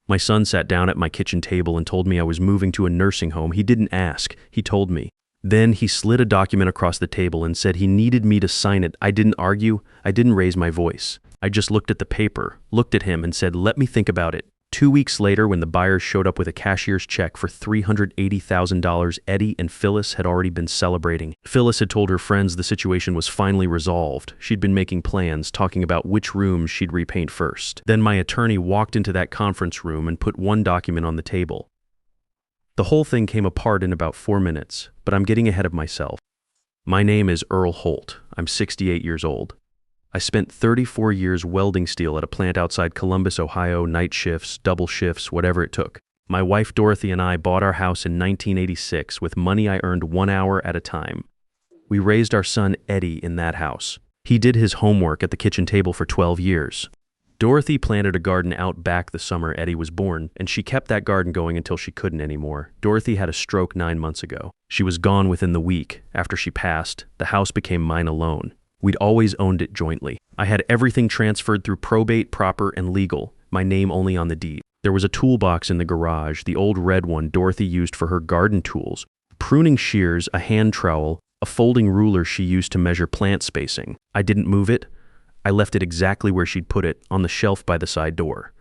My son sat down at my kitchen table and told me I was moving to a nursing home. He didn't ask, he told me. Then he slid a document across the table and said he needed me to sign it. I didn't argue, I didn't raise my voice. I just looked at the paper, looked at him and said, "Let me think about it." 2 weeks later, when the buyers showed up with a cashier's check for $380,000, Eddie and Phyllis had already been celebrating. Phyllis had told her friends the situation was finally resolved. She'd been making plans, talking about which rooms she'd repaint first. Then my attorney walked into that conference room and put one document on the table. The whole thing came apart in about 4 minutes, but I'm getting ahead of myself. My name is Earl Holt. I'm 68 years old. I spent 34 years welding steel at a plant outside Columbus, Ohio, night shifts, double shifts, whatever it took. My wife Dorothy and I bought our house in 1986 with money I earned 1 hour at a time. We raised our son Eddie in that house. He did his homework at the kitchen table for 12 years. Dorothy planted a garden out back the summer Eddie was born, and she kept that garden going until she couldn't anymore. Dorothy had a stroke 9 months ago. She was gone within the week. After she passed, the house became mine alone. We'd always owned it jointly. I had everything transferred through probate, proper, and legal, my name only on the deed. There was a toolbox in the garage, the old red one Dorothy used for her garden tools, pruning shears, a hand trowel, a folding ruler she used to measure plant spacing. I didn't move it. I left it exactly where she'd put it, on the shelf by the side door.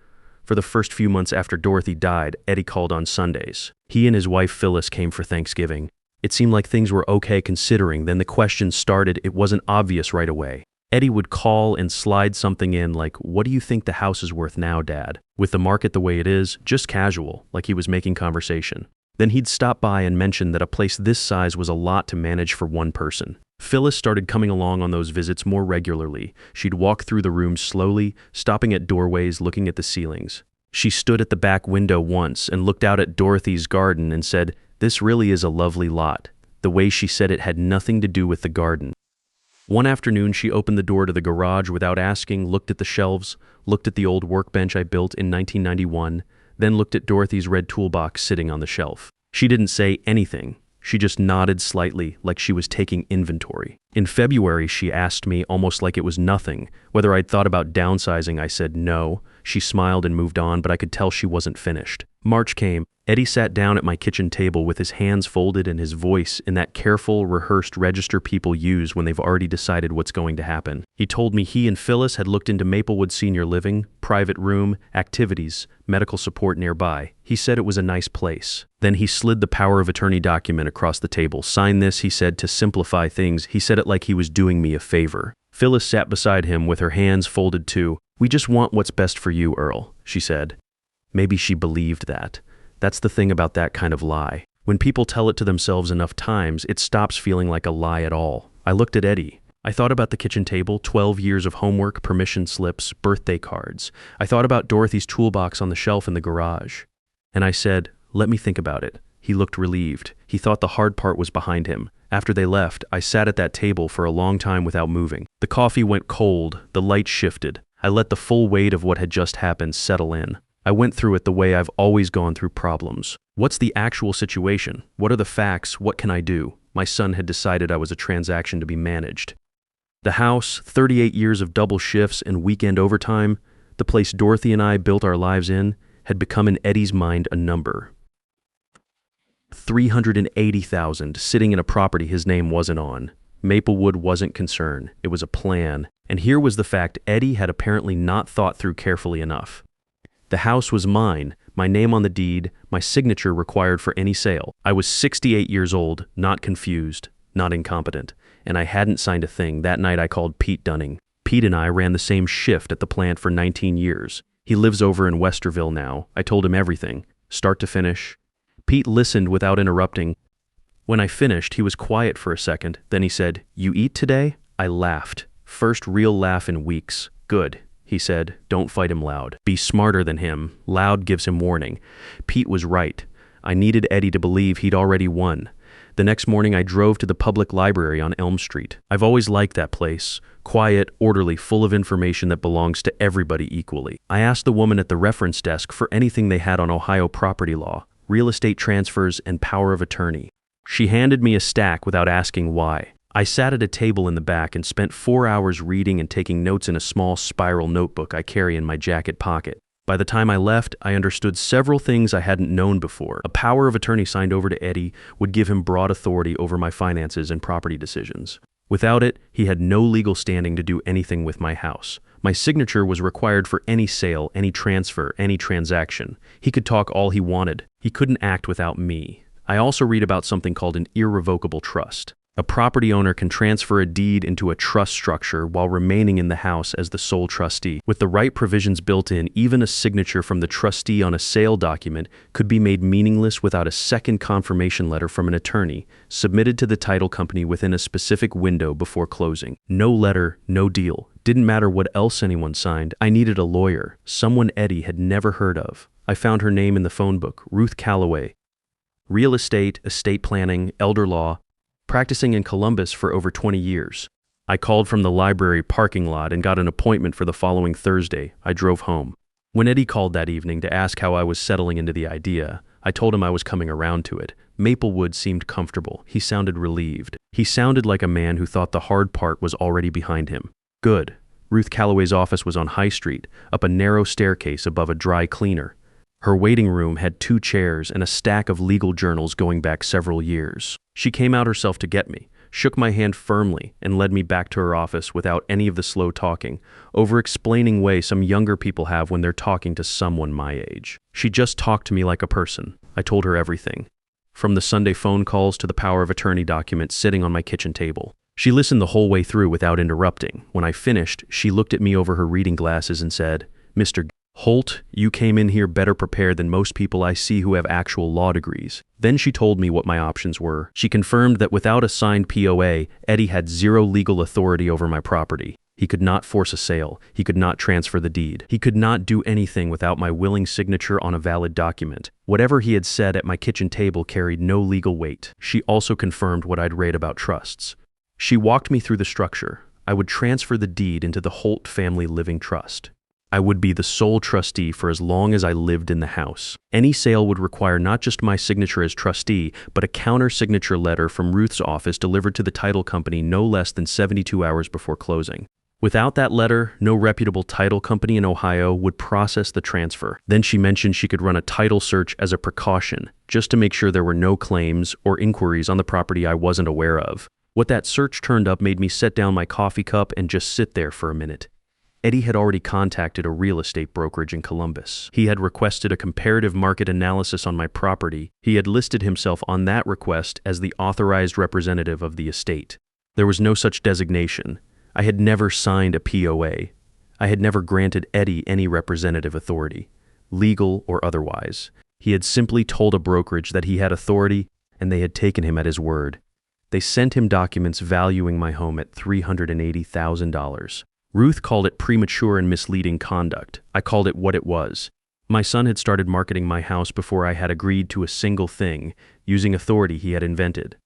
For the first few months after Dorothy died, Eddie called on Sundays. He and his wife Phyllis came for Thanksgiving. It seemed like things were okay considering, then the questions started. It wasn't obvious right away. Eddie would call and slide something in like, "What do you think the house is worth now, Dad?" With the market the way it is, just casual, like he was making conversation. Then he'd stop by and mention that a place this size was a lot to manage for one person. Phyllis started coming along on those visits more regularly. She'd walk through the rooms slowly, stopping at doorways, looking at the ceilings. She stood at the back window once and looked out at Dorothy's garden and said, "This really is a lovely lot." The way she said it had nothing to do with the garden. One afternoon, she opened the door to the garage without asking, looked at the shelves, looked at the old workbench I built in 1991, then looked at Dorothy's red toolbox sitting on the shelf. She didn't say anything. She just nodded slightly, like she was taking inventory. In February, she asked me, almost like it was nothing, whether I'd thought about downsizing. I said no. She smiled and moved on, but I could tell she wasn't finished. March came. Eddie sat down at my kitchen table with his hands folded and his voice in that careful, rehearsed register people use when they've already decided what's going to happen. He told me he and Phyllis had looked into Maplewood Senior Living, private room, activities, medical support nearby. He said it was a nice place. Then he slid the power of attorney document across the table. "Sign this," he said, "to simplify things." He said it like he was doing me a favor. Phyllis sat beside him with her hands folded too. "We just want what's best for you, Earl," she said. Maybe she believed that. That's the thing about that kind of lie. When people tell it to themselves enough times, it stops feeling like a lie at all. I looked at Eddie. I thought about the kitchen table, 12 years of homework, permission slips, birthday cards. I thought about Dorothy's toolbox on the shelf in the garage. And I said, "Let me think about it." He looked relieved. He thought the hard part was behind him. After they left, I sat at that table for a long time without moving. The coffee went cold, the light shifted. I let the full weight of what had just happened settle in. I went through it the way I've always gone through problems. What's the actual situation? What are the facts? What can I do? My son had decided I was a transaction to be managed. The house, 38 years of double shifts and weekend overtime, the place Dorothy and I built our lives in, had become in Eddie's mind a number. 380,000 sitting in a property his name wasn't on. Maplewood wasn't concerned. It was a plan. And here was the fact Eddie had apparently not thought through carefully enough. The house was mine, my name on the deed, my signature required for any sale. I was 68 years old, not confused, not incompetent, and I hadn't signed a thing. That night I called Pete Dunning. Pete and I ran the same shift at the plant for 19 years. He lives over in Westerville now. I told him everything, start to finish. Pete listened without interrupting. When I finished, he was quiet for a second. Then he said, "You eat today?" I laughed. First real laugh in weeks. "Good," he said. "Don't fight him loud. Be smarter than him. Loud gives him warning." Pete was right. I needed Eddie to believe he'd already won. The next morning I drove to the public library on Elm Street. I've always liked that place. Quiet, orderly, full of information that belongs to everybody equally. I asked the woman at the reference desk for anything they had on Ohio property law, real estate transfers, and power of attorney. She handed me a stack without asking why. I sat at a table in the back and spent 4 hours reading and taking notes in a small spiral notebook I carry in my jacket pocket. By the time I left, I understood several things I hadn't known before. A power of attorney signed over to Eddie would give him broad authority over my finances and property decisions. Without it, he had no legal standing to do anything with my house. My signature was required for any sale, any transfer, any transaction. He could talk all he wanted. He couldn't act without me. I also read about something called an irrevocable trust. A property owner can transfer a deed into a trust structure while remaining in the house as the sole trustee. With the right provisions built in, even a signature from the trustee on a sale document could be made meaningless without a second confirmation letter from an attorney, submitted to the title company within a specific window before closing. No letter, no deal. Didn't matter what else anyone signed. I needed a lawyer, someone Eddie had never heard of. I found her name in the phone book, Ruth Calloway. Real estate, estate planning, elder law, practicing in Columbus for over 20 years. I called from the library parking lot and got an appointment for the following Thursday. I drove home. When Eddie called that evening to ask how I was settling into the idea, I told him I was coming around to it. Maplewood seemed comfortable. He sounded relieved. He sounded like a man who thought the hard part was already behind him. Good. Ruth Calloway's office was on High Street, up a narrow staircase above a dry cleaner. Her waiting room had 2 chairs and a stack of legal journals going back several years. She came out herself to get me, shook my hand firmly, and led me back to her office without any of the slow talking, over-explaining way some younger people have when they're talking to someone my age. She just talked to me like a person. I told her everything, from the Sunday phone calls to the power of attorney document sitting on my kitchen table. She listened the whole way through without interrupting. When I finished, she looked at me over her reading glasses and said, "Mr. Holt, you came in here better prepared than most people I see who have actual law degrees." Then she told me what my options were. She confirmed that without a signed POA, Eddie had 0 legal authority over my property. He could not force a sale. He could not transfer the deed. He could not do anything without my willing signature on a valid document. Whatever he had said at my kitchen table carried no legal weight. She also confirmed what I'd read about trusts. She walked me through the structure. I would transfer the deed into the Holt Family Living Trust. I would be the sole trustee for as long as I lived in the house. Any sale would require not just my signature as trustee, but a counter-signature letter from Ruth's office delivered to the title company no less than 72 hours before closing. Without that letter, no reputable title company in Ohio would process the transfer. Then she mentioned she could run a title search as a precaution, just to make sure there were no claims or inquiries on the property I wasn't aware of. What that search turned up made me set down my coffee cup and just sit there for a minute. Eddie had already contacted a real estate brokerage in Columbus. He had requested a comparative market analysis on my property. He had listed himself on that request as the authorized representative of the estate. There was no such designation. I had never signed a POA. I had never granted Eddie any representative authority, legal or otherwise. He had simply told a brokerage that he had authority, and they had taken him at his word. They sent him documents valuing my home at $380,000. Ruth called it premature and misleading conduct. I called it what it was. My son had started marketing my house before I had agreed to a single thing, using authority he had invented.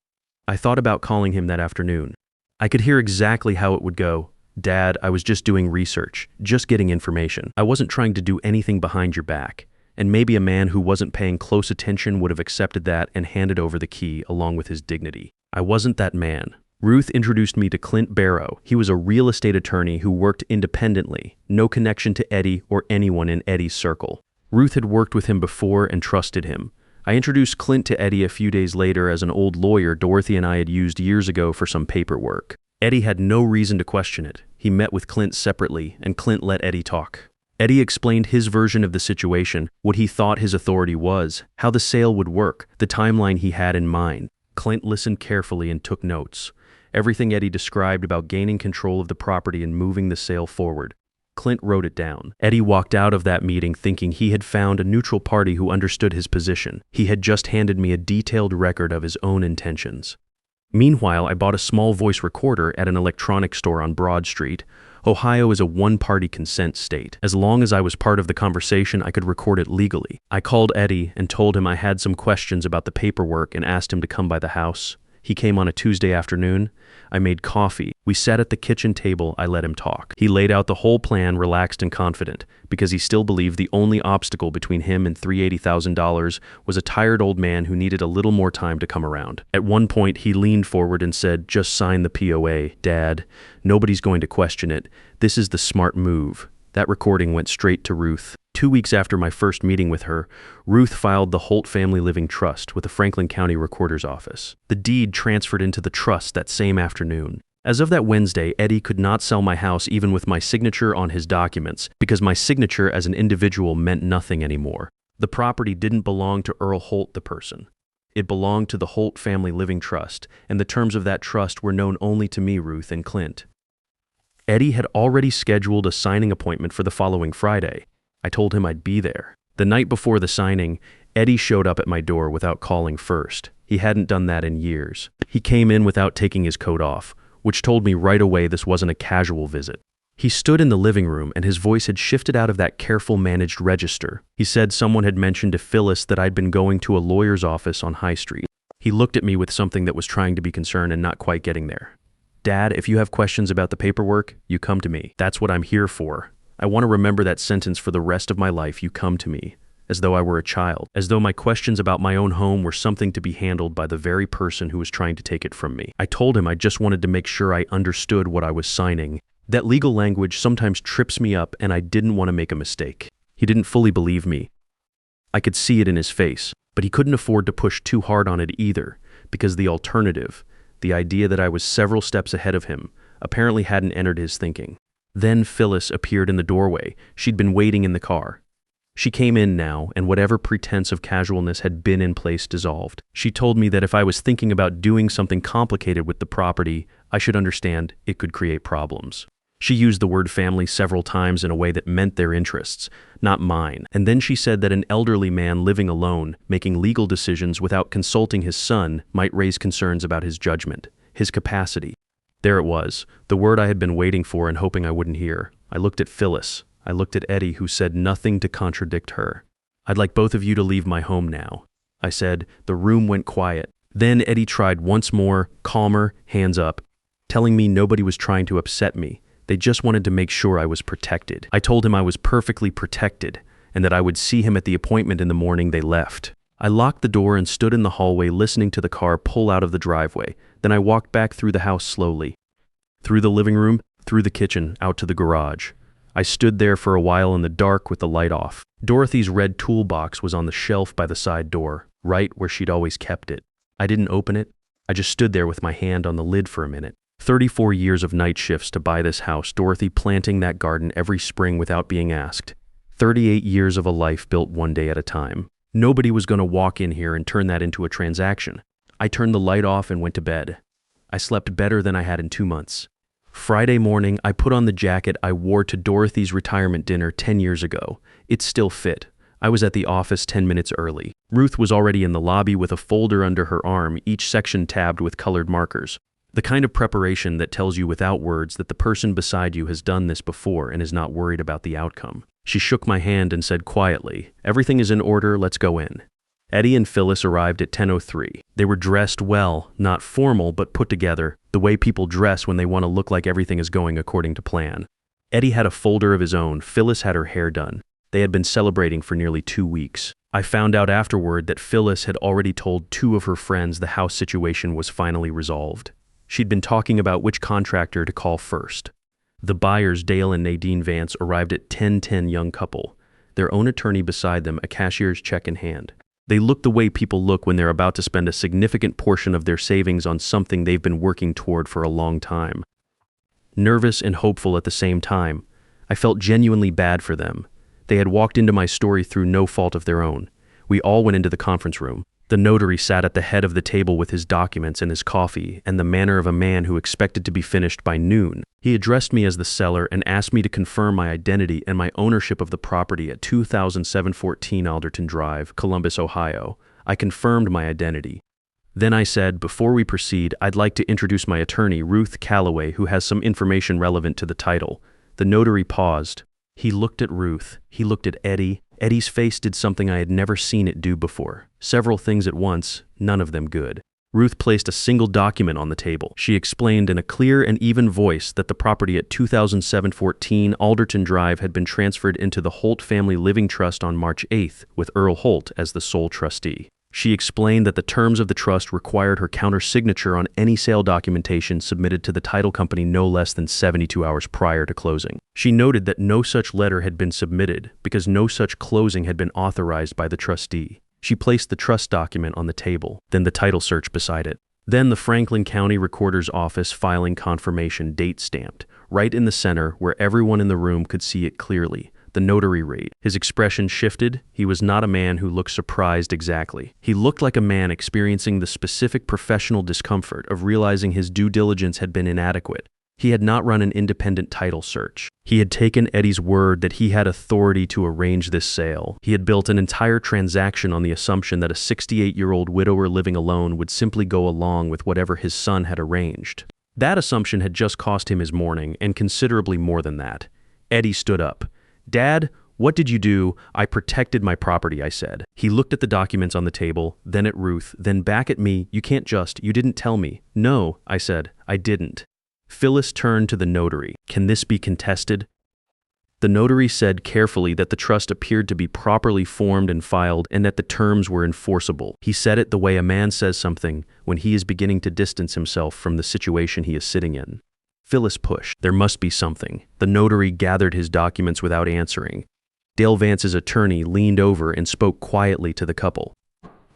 I thought about calling him that afternoon. I could hear exactly how it would go. "Dad, I was just doing research, just getting information. I wasn't trying to do anything behind your back." And maybe a man who wasn't paying close attention would have accepted that and handed over the key along with his dignity. I wasn't that man. Ruth introduced me to Clint Barrow. He was a real estate attorney who worked independently, no connection to Eddie or anyone in Eddie's circle. Ruth had worked with him before and trusted him. I introduced Clint to Eddie a few days later as an old lawyer Dorothy and I had used years ago for some paperwork. Eddie had no reason to question it. He met with Clint separately, and Clint let Eddie talk. Eddie explained his version of the situation, what he thought his authority was, how the sale would work, the timeline he had in mind. Clint listened carefully and took notes. Everything Eddie described about gaining control of the property and moving the sale forward. Clint wrote it down. Eddie walked out of that meeting thinking he had found a neutral party who understood his position. He had just handed me a detailed record of his own intentions. Meanwhile, I bought a small voice recorder at an electronics store on Broad Street. Ohio is a one-party consent state. As long as I was part of the conversation, I could record it legally. I called Eddie and told him I had some questions about the paperwork and asked him to come by the house. He came on a Tuesday afternoon. I made coffee. We sat at the kitchen table. I let him talk. He laid out the whole plan, relaxed and confident, because he still believed the only obstacle between him and $380,000 was a tired old man who needed a little more time to come around. At one point, he leaned forward and said, "Just sign the POA, Dad. Nobody's going to question it. This is the smart move. That recording went straight to Ruth. 2 weeks after my first meeting with her, Ruth filed the Holt Family Living Trust with the Franklin County Recorder's Office. The deed transferred into the trust that same afternoon. As of that Wednesday, Eddie could not sell my house even with my signature on his documents because my signature as an individual meant nothing anymore. The property didn't belong to Earl Holt, the person. It belonged to the Holt Family Living Trust, and the terms of that trust were known only to me, Ruth, and Clint. Eddie had already scheduled a signing appointment for the following Friday. I told him I'd be there. The night before the signing, Eddie showed up at my door without calling first. He hadn't done that in years. He came in without taking his coat off, which told me right away this wasn't a casual visit. He stood in the living room and his voice had shifted out of that careful managed register. He said someone had mentioned to Phyllis that I'd been going to a lawyer's office on High Street. He looked at me with something that was trying to be concerned and not quite getting there. Dad, if you have questions about the paperwork, you come to me. That's what I'm here for. I want to remember that sentence for the rest of my life. You come to me. As though I were a child. As though my questions about my own home were something to be handled by the very person who was trying to take it from me. I told him I just wanted to make sure I understood what I was signing. That legal language sometimes trips me up and I didn't want to make a mistake. He didn't fully believe me. I could see it in his face, but he couldn't afford to push too hard on it either, because the alternative, the idea that I was several steps ahead of him, apparently hadn't entered his thinking. Then Phyllis appeared in the doorway. She'd been waiting in the car. She came in now, and whatever pretense of casualness had been in place dissolved. She told me that if I was thinking about doing something complicated with the property, I should understand it could create problems. She used the word family several times in a way that meant their interests, not mine. And then she said that an elderly man living alone, making legal decisions without consulting his son, might raise concerns about his judgment, his capacity. There it was, the word I had been waiting for and hoping I wouldn't hear. I looked at Phyllis. I looked at Eddie, who said nothing to contradict her. I'd like both of you to leave my home now. I said. The room went quiet. Then Eddie tried once more, calmer, hands up, telling me nobody was trying to upset me. They just wanted to make sure I was protected. I told him I was perfectly protected and that I would see him at the appointment in the morning they left. I locked the door and stood in the hallway listening to the car pull out of the driveway. Then I walked back through the house slowly. Through the living room, through the kitchen, out to the garage. I stood there for a while in the dark with the light off. Dorothy's red toolbox was on the shelf by the side door, right where she'd always kept it. I didn't open it. I just stood there with my hand on the lid for a minute. 34 years of night shifts to buy this house, Dorothy planting that garden every spring without being asked. 38 years of a life built one day at a time. Nobody was going to walk in here and turn that into a transaction. I turned the light off and went to bed. I slept better than I had in 2 months. Friday morning, I put on the jacket I wore to Dorothy's retirement dinner 10 years ago. It still fit. I was at the office 10 minutes early. Ruth was already in the lobby with a folder under her arm, each section tabbed with colored markers. The kind of preparation that tells you without words that the person beside you has done this before and is not worried about the outcome. She shook my hand and said quietly, "Everything is in order, let's go in." Eddie and Phyllis arrived at 10:03. They were dressed well, not formal, but put together, the way people dress when they want to look like everything is going according to plan. Eddie had a folder of his own. Phyllis had her hair done. They had been celebrating for nearly 2 weeks. I found out afterward that Phyllis had already told 2 of her friends the house situation was finally resolved. She'd been talking about which contractor to call first. The buyers, Dale and Nadine Vance, arrived at 10:10 young couple, their own attorney beside them, a cashier's check in hand. They looked the way people look when they're about to spend a significant portion of their savings on something they've been working toward for a long time. Nervous and hopeful at the same time, I felt genuinely bad for them. They had walked into my story through no fault of their own. We all went into the conference room. The notary sat at the head of the table with his documents and his coffee, and the manner of a man who expected to be finished by noon. He addressed me as the seller and asked me to confirm my identity and my ownership of the property at 2714 Alderton Drive, Columbus, Ohio. I confirmed my identity. Then I said, before we proceed, I'd like to introduce my attorney, Ruth Calloway, who has some information relevant to the title. The notary paused. He looked at Ruth. He looked at Eddie. Eddie's face did something I had never seen it do before. Several things at once, none of them good. Ruth placed a single document on the table. She explained in a clear and even voice that the property at 2714 Alderton Drive had been transferred into the Holt Family Living Trust on March 8th, with Earl Holt as the sole trustee. She explained that the terms of the trust required her counter-signature on any sale documentation submitted to the title company no less than 72 hours prior to closing. She noted that no such letter had been submitted because no such closing had been authorized by the trustee. She placed the trust document on the table, then the title search beside it. Then the Franklin County Recorder's Office filing confirmation date stamped, right in the center where everyone in the room could see it clearly. The notary read. His expression shifted. He was not a man who looked surprised exactly. He looked like a man experiencing the specific professional discomfort of realizing his due diligence had been inadequate. He had not run an independent title search. He had taken Eddie's word that he had authority to arrange this sale. He had built an entire transaction on the assumption that a 68-year-old widower living alone would simply go along with whatever his son had arranged. That assumption had just cost him his morning, and considerably more than that. Eddie stood up. "Dad, what did you do?" "I protected my property," I said. He looked at the documents on the table, then at Ruth, then back at me. "You didn't tell me." "No," I said, "I didn't." Phyllis turned to the notary. "Can this be contested?" The notary said carefully that the trust appeared to be properly formed and filed and that the terms were enforceable. He said it the way a man says something when he is beginning to distance himself from the situation he is sitting in. Phyllis pushed. There must be something. The notary gathered his documents without answering. Dale Vance's attorney leaned over and spoke quietly to the couple.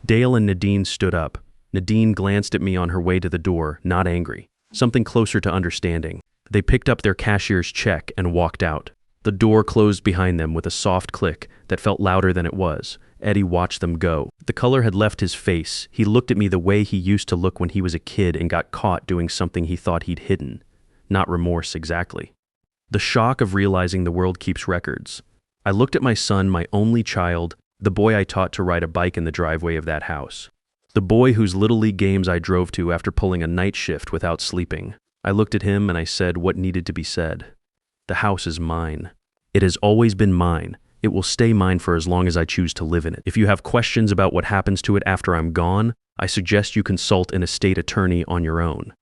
Dale and Nadine stood up. Nadine glanced at me on her way to the door, not angry. Something closer to understanding. They picked up their cashier's check and walked out. The door closed behind them with a soft click that felt louder than it was. Eddie watched them go. The color had left his face. He looked at me the way he used to look when he was a kid and got caught doing something he thought he'd hidden. Not remorse exactly. The shock of realizing the world keeps records. I looked at my son, my only child, the boy I taught to ride a bike in the driveway of that house. The boy whose Little League games I drove to after pulling a night shift without sleeping. I looked at him and I said what needed to be said. The house is mine. It has always been mine. It will stay mine for as long as I choose to live in it. If you have questions about what happens to it after I'm gone, I suggest you consult an estate attorney on your own.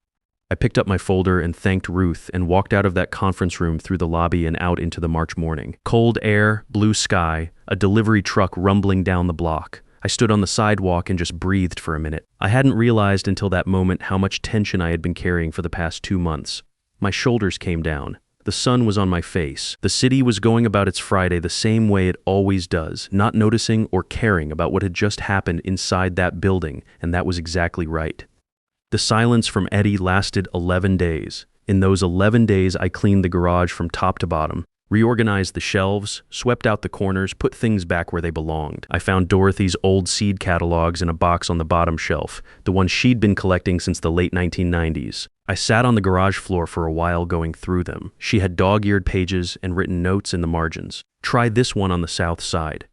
I picked up my folder and thanked Ruth and walked out of that conference room through the lobby and out into the March morning. Cold air, blue sky, a delivery truck rumbling down the block. I stood on the sidewalk and just breathed for a minute. I hadn't realized until that moment how much tension I had been carrying for the past 2 months. My shoulders came down. The sun was on my face. The city was going about its Friday the same way it always does, not noticing or caring about what had just happened inside that building, and that was exactly right. The silence from Eddie lasted 11 days. In those 11 days, I cleaned the garage from top to bottom, reorganized the shelves, swept out the corners, put things back where they belonged. I found Dorothy's old seed catalogs in a box on the bottom shelf, the one she'd been collecting since the late 1990s. I sat on the garage floor for a while going through them. She had dog-eared pages and written notes in the margins. Try this one on the south side.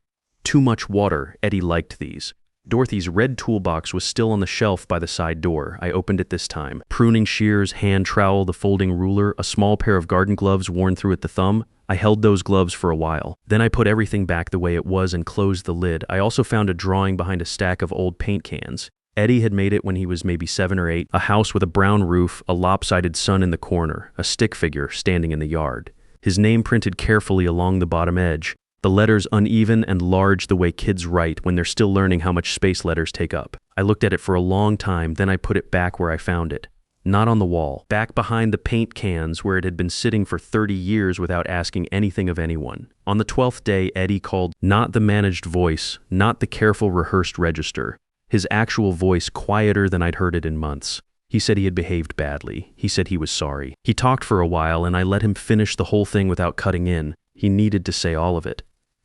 Too much water. Eddie liked these. Dorothy's red toolbox was still on the shelf by the side door. I opened it this time. Pruning shears, hand trowel, the folding ruler, a small pair of garden gloves worn through at the thumb. I held those gloves for a while. Then I put everything back the way it was and closed the lid. I also found a drawing behind a stack of old paint cans. Eddie had made it when he was maybe 7 or 8. A house with a brown roof, a lopsided sun in the corner, a stick figure standing in the yard. His name printed carefully along the bottom edge. The letters uneven and large the way kids write when they're still learning how much space letters take up. I looked at it for a long time, then I put it back where I found it. Not on the wall, back behind the paint cans where it had been sitting for 30 years without asking anything of anyone. On the 12th day, Eddie called, not the managed voice, not the careful rehearsed register. His actual voice quieter than I'd heard it in months. He said he had behaved badly. He said he was sorry. He talked for a while and I let him finish the whole thing without cutting in. He needed to say all of it.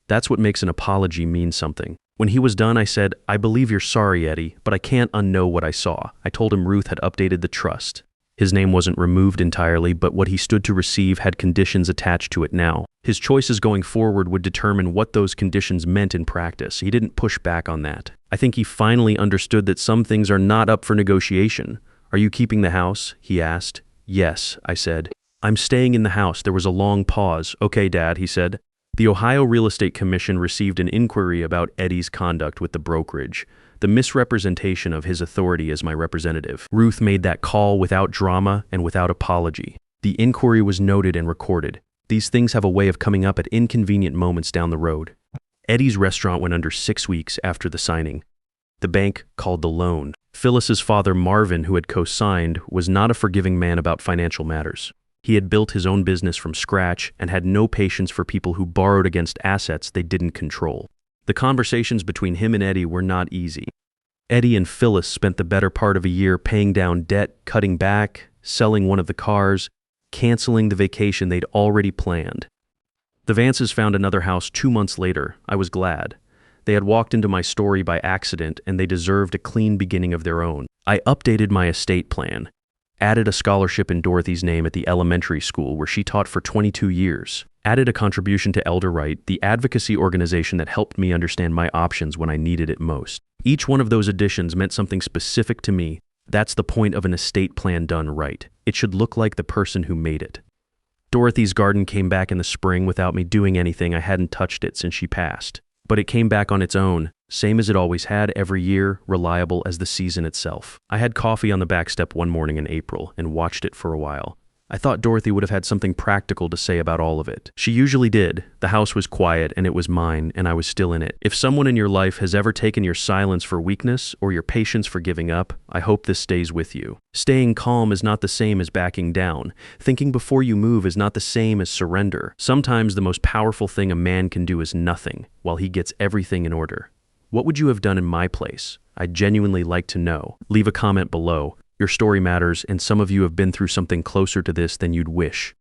That's what makes an apology mean something. When he was done, I said, I believe you're sorry, Eddie, but I can't unknow what I saw. I told him Ruth had updated the trust. His name wasn't removed entirely, but what he stood to receive had conditions attached to it now. His choices going forward would determine what those conditions meant in practice. He didn't push back on that. I think he finally understood that some things are not up for negotiation. Are you keeping the house? He asked. Yes, I said. I'm staying in the house. There was a long pause. Okay, Dad, he said. The Ohio Real Estate Commission received an inquiry about Eddie's conduct with the brokerage, the misrepresentation of his authority as my representative. Ruth made that call without drama and without apology. The inquiry was noted and recorded. These things have a way of coming up at inconvenient moments down the road. Eddie's restaurant went under 6 weeks after the signing. The bank called the loan. Phyllis's father, Marvin, who had co-signed, was not a forgiving man about financial matters. He had built his own business from scratch and had no patience for people who borrowed against assets they didn't control. The conversations between him and Eddie were not easy. Eddie and Phyllis spent the better part of a year paying down debt, cutting back, selling one of the cars, canceling the vacation they'd already planned. The Vances found another house 2 months later. I was glad. They had walked into my story by accident, and they deserved a clean beginning of their own. I updated my estate plan, added a scholarship in Dorothy's name at the elementary school where she taught for 22 years, added a contribution to Elder Right, the advocacy organization that helped me understand my options when I needed it most. Each one of those additions meant something specific to me. That's the point of an estate plan done right. It should look like the person who made it. Dorothy's garden came back in the spring without me doing anything. I hadn't touched it since she passed. But it came back on its own, same as it always had every year, reliable as the season itself. I had coffee on the back step one morning in April and watched it for a while. I thought Dorothy would have had something practical to say about all of it. She usually did. The house was quiet and it was mine, and I was still in it. If someone in your life has ever taken your silence for weakness or your patience for giving up, I hope this stays with you. Staying calm is not the same as backing down. Thinking before you move is not the same as surrender. Sometimes the most powerful thing a man can do is nothing, while he gets everything in order. What would you have done in my place? I'd genuinely like to know. Leave a comment below. Your story matters, and some of you have been through something closer to this than you'd wish.